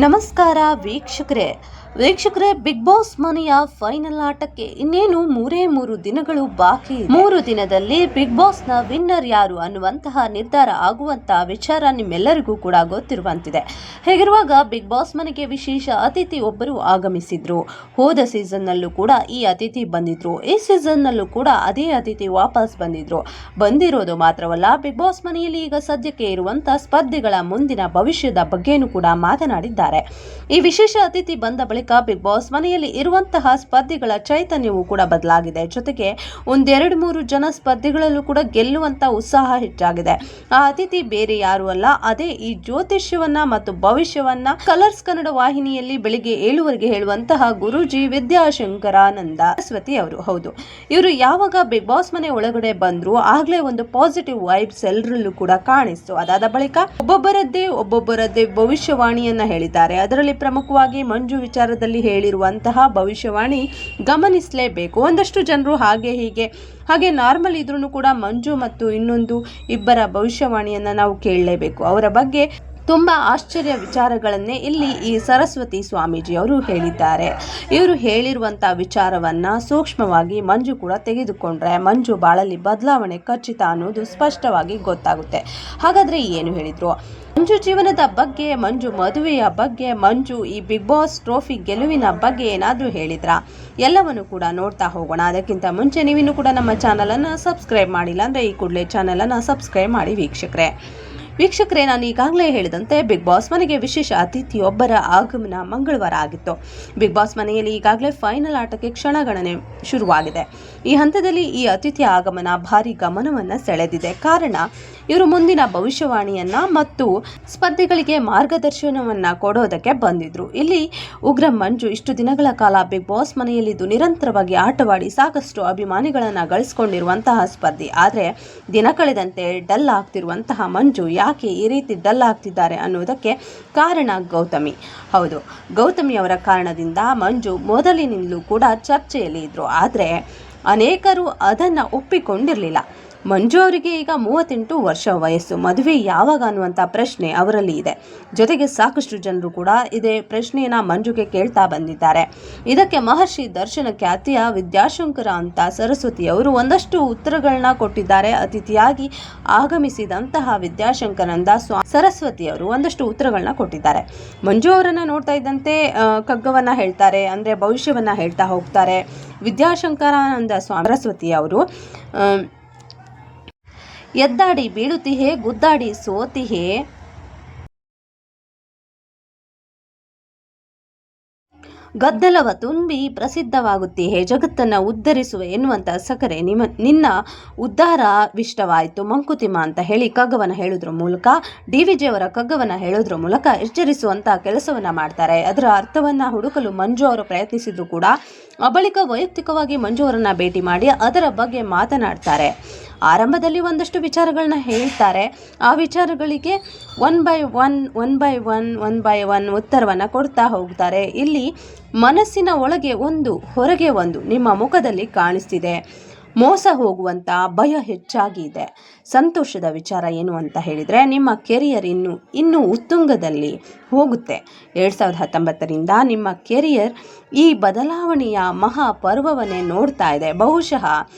ನಮಸ್ಕಾರ ವೀಕ್ಷಕರೇ big boss ಮನೆಯ ಫೈನಲ್ ಆಟಕ್ಕೆ ಇನ್ನೇನು ಮೂರು ದಿನಗಳು ಬಾಕಿ. 3 ದಿನದಲ್ಲಿ ಬಿಗ್ ಬಾಸ್ ನ ವಿನ್ನರ್ ಯಾರು ಅನ್ನುವಂತಹ ನಿರ್ಧಾರ ಆಗುವಂತಹ ವಿಚಾರ ನಿಮ್ಮೆಲ್ಲರಿಗೂ ಕೂಡ ಗೊತ್ತಿರುವಂತಿದೆ. ಹೇಗಿರುವಾಗ ಬಿಗ್ ಬಾಸ್ ಮನೆಗೆ ವಿಶೇಷ ಅತಿಥಿ ಒಬ್ಬರು ಆಗಮಿಸಿದ್ರು. ಹೋದ ಸೀಸನ್ ನಲ್ಲೂ ಕೂಡ ಈ ಅತಿಥಿ ಬಂದಿದ್ರು. ಈ ಸೀಸನ್ ನಲ್ಲೂ ಕೂಡ ಅದೇ ಅತಿಥಿ ವಾಪಸ್ ಬಂದಿರೋದು ಮಾತ್ರವಲ್ಲ, ಬಿಗ್ ಬಾಸ್ ಮನೆಯಲ್ಲಿ ಈಗ ಸದ್ಯಕ್ಕೆ ಇರುವಂತಹ ಸ್ಪರ್ಧಿಗಳ ಮುಂದಿನ ಭವಿಷ್ಯದ ಬಗ್ಗೆನೂ ಕೂಡ ಮಾತನಾಡಿದ್ದಾರೆ. ಈ ವಿಶೇಷ ಅತಿಥಿ ಬಂದ ಬಳಿಕ ಬಿಗ್ ಬಾಸ್ ಮನೆಯಲ್ಲಿ ಇರುವಂತಹ ಸ್ಪರ್ಧಿಗಳ ಚೈತನ್ಯವೂ ಕೂಡ ಬದಲಾಗಿದೆ. ಜೊತೆಗೆ 1-2-3 ಜನ ಸ್ಪರ್ಧಿಗಳಲ್ಲೂ ಕೂಡ ಗೆಲ್ಲುವಂತ ಉತ್ಸಾಹ ಹೆಚ್ಚಾಗಿದೆ. ಆ ಅತಿಥಿ ಬೇರೆ ಯಾರು ಅಲ್ಲ, ಅದೇ ಈ ಜ್ಯೋತಿಷ್ಯವನ್ನ ಮತ್ತು ಭವಿಷ್ಯವನ್ನ ಕಲರ್ಸ್ ಕನ್ನಡ ವಾಹಿನಿಯಲ್ಲಿ ಬೆಳಿಗ್ಗೆ 7 ಹೇಳುವಂತಹ ಗುರೂಜಿ ವಿದ್ಯಾಶಂಕರಾನಂದ ಸರಸ್ವತಿ ಅವರು. ಹೌದು, ಇವರು ಯಾವಾಗ ಬಿಗ್ ಬಾಸ್ ಮನೆ ಒಳಗಡೆ ಬಂದ್ರು ಆಗ್ಲೇ ಒಂದು ಪಾಸಿಟಿವ್ ವೈಬ್ಸ್ ಎಲ್ಲರಲ್ಲೂ ಕೂಡ ಕಾಣಿಸ್ತು. ಅದಾದ ಬಳಿಕ ಒಬ್ಬೊಬ್ಬರದ್ದೇ ಭವಿಷ್ಯವಾಣಿಯನ್ನ ಹೇಳಿದ್ದಾರೆ. ಅದರಲ್ಲಿ ಪ್ರಮುಖವಾಗಿ ಮಂಜು ವಿಚಾರದಲ್ಲಿ ಹೇಳಿರುವಂತಹ ಭವಿಷ್ಯವಾಣಿ ಗಮನಿಸಲೇಬೇಕು. ಒಂದಷ್ಟು ಜನರು ಹಾಗೆ ನಾರ್ಮಲ್ ಇದ್ರೂ ಕೂಡ ಮಂಜು ಮತ್ತು ಇನ್ನೊಂದು ಇಬ್ಬರ ಭವಿಷ್ಯವಾಣಿಯನ್ನ ನಾವು ಕೇಳಲೇಬೇಕು. ಅವರ ಬಗ್ಗೆ ತುಂಬಾ ಆಶ್ಚರ್ಯ ವಿಚಾರಗಳನ್ನೇ ಇಲ್ಲಿ ಈ ಸರಸ್ವತಿ ಸ್ವಾಮೀಜಿ ಅವರು ಹೇಳಿದ್ದಾರೆ. ಇವರು ಹೇಳಿರುವಂತಹ ವಿಚಾರವನ್ನ ಸೂಕ್ಷ್ಮವಾಗಿ ಮಂಜು ಕೂಡ ತೆಗೆದುಕೊಂಡ್ರೆ ಮಂಜು ಬಾಳಲ್ಲಿ ಬದಲಾವಣೆ ಖಚಿತ ಅನ್ನೋದು ಸ್ಪಷ್ಟವಾಗಿ ಗೊತ್ತಾಗುತ್ತೆ. ಹಾಗಾದ್ರೆ ಏನು ಹೇಳಿದ್ರು? ಮಂಜು ಜೀವನದ ಬಗ್ಗೆ, ಮಂಜು ಮದುವೆಯ ಬಗ್ಗೆ, ಮಂಜು ಈ ಬಿಗ್ ಬಾಸ್ ಟ್ರೋಫಿ ಗೆಲುವಿನ ಬಗ್ಗೆ ಏನಾದರೂ ಹೇಳಿದ್ರಾ? ಎಲ್ಲವನ್ನು ಕೂಡ ನೋಡ್ತಾ ಹೋಗೋಣ. ಅದಕ್ಕಿಂತ ಮುಂಚೆ ನೀವಿನ್ನೂ ಕೂಡ ನಮ್ಮ ಚಾನಲನ್ನು ಸಬ್ಸ್ಕ್ರೈಬ್ ಮಾಡಿಲ್ಲ ಅಂದರೆ ಈ ಕೂಡಲೇ ಚಾನಲನ್ನು ಸಬ್ಸ್ಕ್ರೈಬ್ ಮಾಡಿ ವೀಕ್ಷಕರೇ, ನಾನು ಈಗಾಗಲೇ ಹೇಳಿದಂತೆ ಬಿಗ್ ಬಾಸ್ ಮನೆಗೆ ವಿಶೇಷ ಅತಿಥಿಯೊಬ್ಬರ ಆಗಮನ ಮಂಗಳವಾರ ಆಗಿತ್ತು. ಬಿಗ್ ಬಾಸ್ ಮನೆಯಲ್ಲಿ ಈಗಾಗಲೇ ಫೈನಲ್ ಆಟಕ್ಕೆ ಕ್ಷಣಗಣನೆ ಶುರುವಾಗಿದೆ. ಈ ಹಂತದಲ್ಲಿ ಈ ಅತಿಥಿ ಆಗಮನ ಭಾರಿ ಗಮನವನ್ನು ಸೆಳೆದಿದೆ. ಕಾರಣ, ಇವರು ಮುಂದಿನ ಭವಿಷ್ಯವಾಣಿಯನ್ನ ಮತ್ತು ಸ್ಪರ್ಧಿಗಳಿಗೆ ಮಾರ್ಗದರ್ಶನವನ್ನ ಕೊಡೋದಕ್ಕೆ ಬಂದಿದ್ರು. ಇಲ್ಲಿ ಉಗ್ರ ಮಂಜು ಇಷ್ಟು ದಿನಗಳ ಕಾಲ ಬಿಗ್ ಬಾಸ್ ಮನೆಯಲ್ಲಿದ್ದು ನಿರಂತರವಾಗಿ ಆಟವಾಡಿ ಸಾಕಷ್ಟು ಅಭಿಮಾನಿಗಳನ್ನ ಗಳಿಸಿಕೊಂಡಿರುವಂತಹ ಸ್ಪರ್ಧಿ. ಆದರೆ ದಿನ ಕಳೆದಂತೆ ಡಲ್ ಆಗ್ತಿರುವಂತಹ ಮಂಜು ಯಾಕೆ ಈ ರೀತಿ ಡಲ್ ಆಗ್ತಿದ್ದಾರೆ ಅನ್ನೋದಕ್ಕೆ ಕಾರಣ ಗೌತಮಿ. ಹೌದು, ಗೌತಮಿ ಅವರ ಕಾರಣದಿಂದ ಮಂಜು ಮೊದಲಿನಿಂದಲೂ ಕೂಡ ಚರ್ಚೆಯಲ್ಲಿ ಇದ್ರು. ಆದರೆ ಅನೇಕರು ಅದನ್ನು ಒಪ್ಪಿಕೊಂಡಿರಲಿಲ್ಲ. ಮಂಜು ಅವರಿಗೆ ಈಗ 38 ವರ್ಷ ವಯಸ್ಸು. ಮದುವೆ ಯಾವಾಗ ಅನ್ನುವಂಥ ಪ್ರಶ್ನೆ ಅವರಲ್ಲಿ ಇದೆ. ಜೊತೆಗೆ ಸಾಕಷ್ಟು ಜನರು ಕೂಡ ಇದೇ ಪ್ರಶ್ನೆಯನ್ನ ಮಂಜುಗೆ ಕೇಳ್ತಾ ಬಂದಿದ್ದಾರೆ. ಇದಕ್ಕೆ ಮಹರ್ಷಿ ದರ್ಶನ ಖ್ಯಾತಿಯ ವಿದ್ಯಾಶಂಕರ ಅಂತ ಸರಸ್ವತಿ ಅವರು ಒಂದಷ್ಟು ಉತ್ತರಗಳನ್ನ ಕೊಟ್ಟಿದ್ದಾರೆ. ಅತಿಥಿಯಾಗಿ ಆಗಮಿಸಿದಂತಹ ವಿದ್ಯಾಶಂಕರಾನಂದ ಸರಸ್ವತಿ ಅವರು ಒಂದಷ್ಟು ಉತ್ತರಗಳನ್ನ ಕೊಟ್ಟಿದ್ದಾರೆ. ಮಂಜು ಅವರನ್ನ ನೋಡ್ತಾ ಇದ್ದಂತೆ ಕಗ್ಗವನ್ನ ಹೇಳ್ತಾರೆ, ಅಂದ್ರೆ ಭವಿಷ್ಯವನ್ನ ಹೇಳ್ತಾ ಹೋಗ್ತಾರೆ. ವಿದ್ಯಾಶಂಕರಾನಂದ ಸರಸ್ವತಿ ಅವರು ಎದ್ದಾಡಿ ಬೀಳುತ್ತಿಹೆ, ಗುದ್ದಾಡಿ ಸೋತಿಹೆ, ಗದ್ದಲವ ತುಂಬಿ ಪ್ರಸಿದ್ಧವಾಗುತ್ತಿಹೆ, ಜಗತ್ತನ್ನು ಉದ್ಧರಿಸುವೆ ಎನ್ನುವಂಥ ಸಕರೆ ನಿನ್ನ ಉದ್ಧಾರವಿಷ್ಟವಾಯಿತು ಮಂಕುತಿಮ್ಮ ಅಂತ ಹೇಳಿ ಕಗ್ಗವನ್ನು ಹೇಳೋದ್ರ ಮೂಲಕ, DVJ ಅವರ ಕಗ್ಗವನ್ನು ಹೇಳೋದ್ರ ಮೂಲಕ ಎಚ್ಚರಿಸುವಂಥ ಕೆಲಸವನ್ನು ಮಾಡ್ತಾರೆ. ಅದರ ಅರ್ಥವನ್ನು ಹುಡುಕಲು ಮಂಜು ಅವರು ಪ್ರಯತ್ನಿಸಿದ್ರು ಕೂಡ ಆ ಬಳಿಕ ವೈಯಕ್ತಿಕವಾಗಿ ಮಂಜು ಅವರನ್ನ ಭೇಟಿ ಮಾಡಿ ಅದರ ಬಗ್ಗೆ ಮಾತನಾಡ್ತಾರೆ. ಆರಂಭದಲ್ಲಿ ಒಂದಷ್ಟು ವಿಚಾರಗಳನ್ನ ಹೇಳ್ತಾರೆ. ಆ ವಿಚಾರಗಳಿಗೆ ಒನ್ ಬೈ ಒನ್ ಉತ್ತರವನ್ನು ಕೊಡ್ತಾ ಹೋಗ್ತಾರೆ. ಇಲ್ಲಿ ಮನಸ್ಸಿನ ಒಳಗೆ ಒಂದು, ಹೊರಗೆ ಒಂದು ನಿಮ್ಮ ಮುಖದಲ್ಲಿ ಕಾಣಿಸ್ತಿದೆ. ಮೋಸ ಹೋಗುವಂಥ ಭಯ ಹೆಚ್ಚಾಗಿ ಇದೆ. ಸಂತೋಷದ ವಿಚಾರ ಏನು ಅಂತ ಹೇಳಿದರೆ, ನಿಮ್ಮ ಕೆರಿಯರ್ ಇನ್ನೂ ಉತ್ತುಂಗದಲ್ಲಿ ಹೋಗುತ್ತೆ. 2019ರಿಂದ ನಿಮ್ಮ ಕೆರಿಯರ್ ಈ ಬದಲಾವಣೆಯ ಮಹಾಪರ್ವವನ್ನೇ ನೋಡ್ತಾ ಇದೆ. ಬಹುಶಃ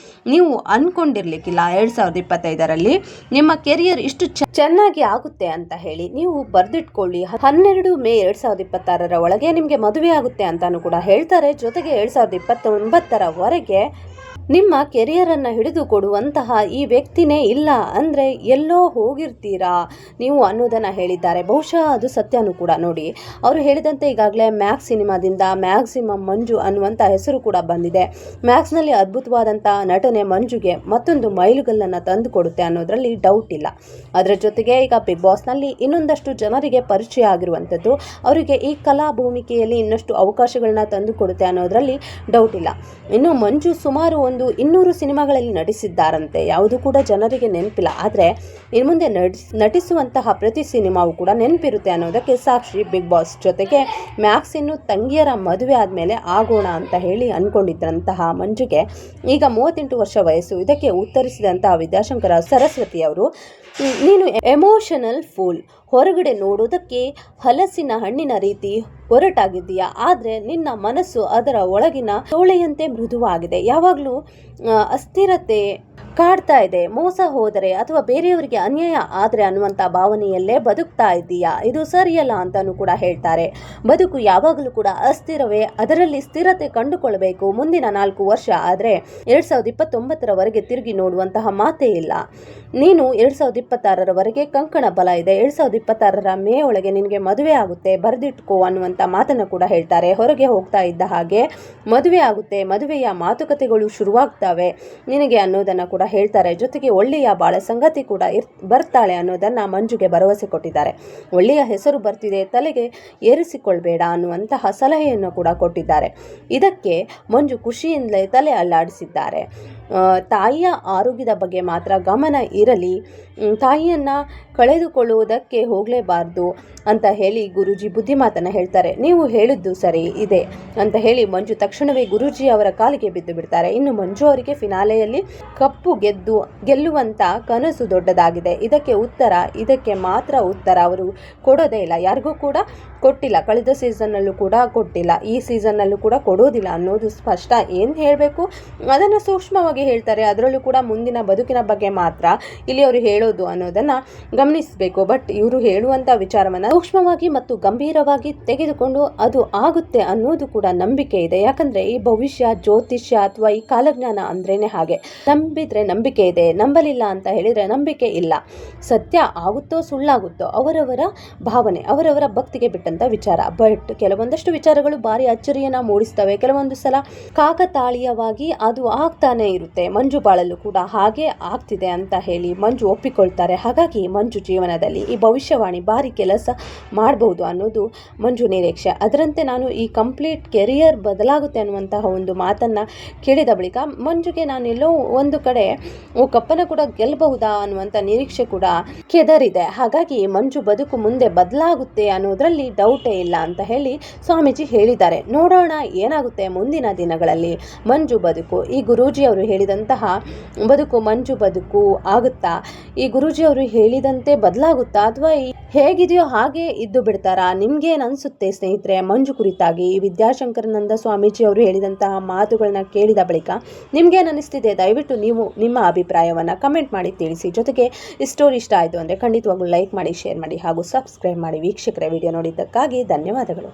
ನೀವು ಅಂದ್ಕೊಂಡಿರ್ಲಿಕ್ಕಿಲ್ಲ 2025ರಲ್ಲಿ ನಿಮ್ಮ ಕೆರಿಯರ್ ಇಷ್ಟು ಚೆನ್ನಾಗಿ ಆಗುತ್ತೆ ಅಂತ ಹೇಳಿ. ನೀವು ಬರೆದಿಟ್ಕೊಳ್ಳಿ, 12 ಮೇ 2026 ಒಳಗೆ ನಿಮಗೆ ಮದುವೆ ಆಗುತ್ತೆ ಅಂತಾನು ಕೂಡ ಹೇಳ್ತಾರೆ. ಜೊತೆಗೆ 2029ರವರೆಗೆ ನಿಮ್ಮ ಕೆರಿಯರನ್ನು ಹಿಡಿದು ಕೊಡುವಂತಹ ಈ ವ್ಯಕ್ತಿನೇ ಇಲ್ಲ, ಅಂದರೆ ಎಲ್ಲೋ ಹೋಗಿರ್ತೀರಾ ನೀವು ಅನ್ನೋದನ್ನು ಹೇಳಿದ್ದಾರೆ. ಬಹುಶಃ ಅದು ಸತ್ಯನೂ ಕೂಡ. ನೋಡಿ, ಅವರು ಹೇಳಿದಂತೆ ಈಗಾಗಲೇ ಮ್ಯಾಕ್ಸ್ ಸಿನಿಮಾದಿಂದ ಮ್ಯಾಕ್ಸಿಮಮ್ ಮಂಜು ಅನ್ನುವಂಥ ಹೆಸರು ಕೂಡ ಬಂದಿದೆ. ಮ್ಯಾಕ್ಸ್ನಲ್ಲಿ ಅದ್ಭುತವಾದಂಥ ನಟನೆ ಮಂಜುಗೆ ಮತ್ತೊಂದು ಮೈಲುಗಲ್ಲನ್ನು ತಂದು ಕೊಡುತ್ತೆ ಅನ್ನೋದರಲ್ಲಿ ಡೌಟ್ ಇಲ್ಲ. ಅದರ ಜೊತೆಗೆ ಈಗ ಬಿಗ್ ಬಾಸ್ನಲ್ಲಿ ಇನ್ನೊಂದಷ್ಟು ಜನರಿಗೆ ಪರಿಚಯ ಆಗಿರುವಂಥದ್ದು, ಅವರಿಗೆ ಈ ಕಲಾ ಭೂಮಿಕೆಯಲ್ಲಿ ಇನ್ನಷ್ಟು ಅವಕಾಶಗಳನ್ನ ತಂದು ಕೊಡುತ್ತೆ ಅನ್ನೋದರಲ್ಲಿ ಡೌಟ್ ಇಲ್ಲ. ಇನ್ನು ಮಂಜು ಸುಮಾರು 200 ಸಿನಿಮಾಗಳಲ್ಲಿ ನಟಿಸಿದ್ದಾರಂತೆ. ಯಾವುದು ಕೂಡ ಜನರಿಗೆ ನೆನಪಿಲ್ಲ, ಆದರೆ ಇನ್ನು ಮುಂದೆ ನಟಿಸುವಂತಹ ಪ್ರತಿ ಸಿನಿಮಾವು ಕೂಡ ನೆನಪಿರುತ್ತೆ ಅನ್ನೋದಕ್ಕೆ ಸಾಕ್ಷಿ ಬಿಗ್ ಬಾಸ್. ಜೊತೆಗೆ ಮ್ಯಾಕ್ಸ್ ಇನ್ನು ತಂಗಿಯರ ಮದುವೆ ಆದಮೇಲೆ ಆಗೋಣ ಅಂತ ಹೇಳಿ ಅಂದ್ಕೊಂಡಿದ್ದಂತಹ ಮಂಜುಗೆ ಈಗ 38 ವರ್ಷ ವಯಸ್ಸು. ಇದಕ್ಕೆ ಉತ್ತರಿಸಿದಂತಹ ವಿದ್ಯಾಶಂಕರ ಸರಸ್ವತಿ ಅವರು ನೀನು ಎಮೋಷನಲ್ ಫೂಲ್. ಹೊರಗಡೆ ನೋಡೋದಕ್ಕೆ ಹಲಸಿನ ಹಣ್ಣಿನ ರೀತಿ ಹೊರಟಾಗಿದ್ದೀಯಾ, ಆದರೆ ನಿನ್ನ ಮನಸ್ಸು ಅದರ ಒಳಗಿನ ತೋಳೆಯಂತೆ ಮೃದುವಾಗಿದೆ. ಯಾವಾಗಲೂ ಅಸ್ಥಿರತೆ ಕಾಡ್ತಾ ಇದೆ. ಮೋಸ ಹೋದರೆ ಅಥವಾ ಬೇರೆಯವರಿಗೆ ಅನ್ಯಾಯ ಆದರೆ ಅನ್ನುವಂಥ ಭಾವನೆಯಲ್ಲೇ ಬದುಕ್ತಾ ಇದ್ದೀಯಾ, ಇದು ಸರಿಯಲ್ಲ ಅಂತಲೂ ಕೂಡ ಹೇಳ್ತಾರೆ. ಬದುಕು ಯಾವಾಗಲೂ ಕೂಡ ಅಸ್ಥಿರವೇ, ಅದರಲ್ಲಿ ಸ್ಥಿರತೆ ಕಂಡುಕೊಳ್ಬೇಕು. ಮುಂದಿನ 4 ವರ್ಷ ಆದರೆ 2029ರವರೆಗೆ ತಿರುಗಿ ನೋಡುವಂತಹ ಮಾತೇ ಇಲ್ಲ. ನೀನು 2026ರವರೆಗೆ ಕಂಕಣ ಬಲ ಇದೆ. 2026ರ ಮೇ ಒಳಗೆ ನಿನಗೆ ಮದುವೆ ಆಗುತ್ತೆ, ಬರೆದಿಟ್ಕೋ ಅನ್ನುವಂಥ ಮಾತನ್ನು ಕೂಡ ಹೇಳ್ತಾರೆ. ಹೊರಗೆ ಹೋಗ್ತಾ ಇದ್ದ ಹಾಗೆ ಮದುವೆ ಆಗುತ್ತೆ, ಮದುವೆಯ ಮಾತುಕತೆಗಳು ಶುರುವಾಗ್ತವೆ ನಿನಗೆ ಅನ್ನೋದನ್ನು ಕೂಡ ಹೇಳ್ತಾರೆ. ಜೊತೆಗೆ ಒಳ್ಳೆಯ ಬಾಳ ಸಂಗತಿ ಕೂಡ ಬರ್ತಾಳೆ ಅನ್ನೋದನ್ನು ಮಂಜುಗೆ ಭರವಸೆ ಕೊಟ್ಟಿದ್ದಾರೆ. ಒಳ್ಳೆಯ ಹೆಸರು ಬರ್ತಿದೆ, ತಲೆಗೆ ಏರಿಸಿಕೊಳ್ಬೇಡ ಅನ್ನುವಂತಹ ಸಲಹೆಯನ್ನು ಕೂಡ ಕೊಟ್ಟಿದ್ದಾರೆ. ಇದಕ್ಕೆ ಮಂಜು ಖುಷಿಯಿಂದಲೇ ತಲೆ ಅಲ್ಲಾಡಿಸಿದ್ದಾರೆ. ತಾಯಿಯ ಆರೋಗ್ಯದ ಬಗ್ಗೆ ಮಾತ್ರ ಗಮನ ಇರಲಿ, ತಾಯಿಯನ್ನು ಕಳೆದುಕೊಳ್ಳುವುದಕ್ಕೆ ಹೋಗಲೇಬಾರ್ದು ಅಂತ ಹೇಳಿ ಗುರೂಜಿ ಬುದ್ಧಿಮಾತನ್ನು ಹೇಳ್ತಾರೆ. ನೀವು ಹೇಳಿದ್ದು ಸರಿ ಇದೆ ಅಂತ ಹೇಳಿ ಮಂಜು ತಕ್ಷಣವೇ ಗುರೂಜಿ ಅವರ ಕಾಲಿಗೆ ಬಿದ್ದು ಬಿಡ್ತಾರೆ. ಇನ್ನು ಮಂಜು ಅವರಿಗೆ ಫಿನಾಲೆಯಲ್ಲಿ ಕಪ್ಪು ಗೆಲ್ಲುವಂಥ ಕನಸು ದೊಡ್ಡದಾಗಿದೆ. ಇದಕ್ಕೆ ಮಾತ್ರ ಉತ್ತರ ಅವರು ಕೊಡೋದೇ ಇಲ್ಲ, ಯಾರಿಗೂ ಕೂಡ ಕೊಟ್ಟಿಲ್ಲ. ಕಳೆದ ಸೀಸನ್ನಲ್ಲೂ ಕೂಡ ಕೊಟ್ಟಿಲ್ಲ, ಈ ಸೀಸನ್ನಲ್ಲೂ ಕೂಡ ಕೊಡೋದಿಲ್ಲ ಅನ್ನೋದು ಸ್ಪಷ್ಟ. ಏನು ಹೇಳಬೇಕು ಅದನ್ನು ಸೂಕ್ಷ್ಮವಾಗಿ ಹೇಳ್ತಾರೆ. ಅದರಲ್ಲೂ ಕೂಡ ಮುಂದಿನ ಬದುಕಿನ ಬಗ್ಗೆ ಮಾತ್ರ ಇಲ್ಲಿ ಅವರು ಹೇಳೋದು ಅನ್ನೋದನ್ನು ಗಮನಿಸಬೇಕು. ಬಟ್ ಇವರು ಹೇಳುವಂಥ ವಿಚಾರವನ್ನು ಸೂಕ್ಷ್ಮವಾಗಿ ಮತ್ತು ಗಂಭೀರವಾಗಿ ತೆಗೆದುಕೊಂಡು ಅದು ಆಗುತ್ತೆ ಅನ್ನೋದು ಕೂಡ ನಂಬಿಕೆ ಇದೆ. ಯಾಕಂದರೆ ಈ ಭವಿಷ್ಯ ಜ್ಯೋತಿಷ್ಯ ಅಥವಾ ಈ ಕಾಲಜ್ಞಾನ ಅಂದ್ರೇನೆ ಹಾಗೆ. ನಂಬಿದ್ರೆ ನಂಬಿಕೆ ಇದೆ, ನಂಬಲಿಲ್ಲ ಅಂತ ಹೇಳಿದರೆ ನಂಬಿಕೆ ಇಲ್ಲ. ಸತ್ಯ ಆಗುತ್ತೋ ಸುಳ್ಳಾಗುತ್ತೋ ಅವರವರ ಭಾವನೆ, ಅವರವರ ಭಕ್ತಿಗೆ ಬಿಟ್ಟಂತ ವಿಚಾರ. ಬಟ್ ಕೆಲವೊಂದಷ್ಟು ವಿಚಾರಗಳು ಭಾರಿ ಅಚ್ಚರಿಯನ್ನು ಮೂಡಿಸ್ತವೆ. ಕೆಲವೊಂದು ಸಲ ಕಾಕತಾಳೀಯವಾಗಿ ಅದು ಆಗ್ತಾನೆ ಇರುತ್ತೆ. ಮಂಜು ಬಾಳಲು ಕೂಡ ಹಾಗೆ ಆಗ್ತಿದೆ ಅಂತ ಹೇಳಿ ಮಂಜು ಒಪ್ಪಿಕೊಳ್ತಾರೆ. ಹಾಗಾಗಿ ಮಂಜು ಜೀವನದಲ್ಲಿ ಈ ಭವಿಷ್ಯವಾಣಿ ಭಾರಿ ಕೆಲಸ ಮಾಡಬಹುದು ಅನ್ನೋದು ಮಂಜು ನಿರೀಕ್ಷೆ. ಅದರಂತೆ ನಾನು ಈ ಕಂಪ್ಲೀಟ್ ಕೆರಿಯರ್ ಬದಲಾಗುತ್ತೆ ಅನ್ನುವಂತಹ ಒಂದು ಮಾತನ್ನು ಕೇಳಿದ ಬಳಿಕ ಮಂಜುಗೆ ನಾನೆಲ್ಲೋ ಒಂದು ಕಡೆ ಕಪ್ಪನ ಕೂಡ ಗೆಲ್ಲಬಹುದಾ ಅನ್ನುವಂಥ ನಿರೀಕ್ಷೆ ಕೂಡ ಕೆದರಿದೆ. ಹಾಗಾಗಿ ಮಂಜು ಬದುಕು ಮುಂದೆ ಬದಲಾಗುತ್ತೆ ಅನ್ನೋದ್ರಲ್ಲಿ ಡೌಟೇ ಇಲ್ಲ ಅಂತ ಹೇಳಿ ಸ್ವಾಮೀಜಿ ಹೇಳಿದ್ದಾರೆ. ನೋಡೋಣ ಏನಾಗುತ್ತೆ ಮುಂದಿನ ದಿನಗಳಲ್ಲಿ. ಮಂಜು ಬದುಕು, ಈ ಗುರೂಜಿ ಅವರು ಹೇಳಿದಂತಹ ಬದುಕು ಮಂಜು ಬದುಕು ಆಗುತ್ತಾ, ಈ ಗುರೂಜಿ ಅವರು ಹೇಳಿದಂತೆ ಬದಲಾಗುತ್ತಾ ಅಥವಾ ಹೇಗಿದೆಯೋ ಹಾಗೆ ಇದ್ದು ಬಿಡ್ತಾರಾ? ನಿಮ್ಗೇನು ಅನಿಸುತ್ತೆ ಸ್ನೇಹಿತರೆ ಮಂಜು ಕುರಿತಾಗಿ? ಈ ವಿದ್ಯಾಶಂಕರಾನಂದ ಸ್ವಾಮೀಜಿ ಅವರು ಹೇಳಿದಂತಹ ಮಾತುಗಳನ್ನ ಕೇಳಿದ ಬಳಿಕ ನಿಮ್ಗೇನು ಅನಿಸ್ತಿದೆ? ದಯವಿಟ್ಟು ನೀವು ನಿಮ್ಮ ಅಭಿಪ್ರಾಯವನ್ನು ಕಮೆಂಟ್ ಮಾಡಿ ತಿಳಿಸಿ. ಜೊತೆಗೆ ಈ ಸ್ಟೋರಿ ಇಷ್ಟ ಆಯಿತು ಅಂದರೆ ಖಂಡಿತವಾಗ್ಲೂ ಲೈಕ್ ಮಾಡಿ, ಶೇರ್ ಮಾಡಿ ಹಾಗೂ ಸಬ್ಸ್ಕ್ರೈಬ್ ಮಾಡಿ. ವೀಕ್ಷಕರೇ, ವಿಡಿಯೋ ನೋಡಿದ್ದಕ್ಕಾಗಿ ಧನ್ಯವಾದಗಳು.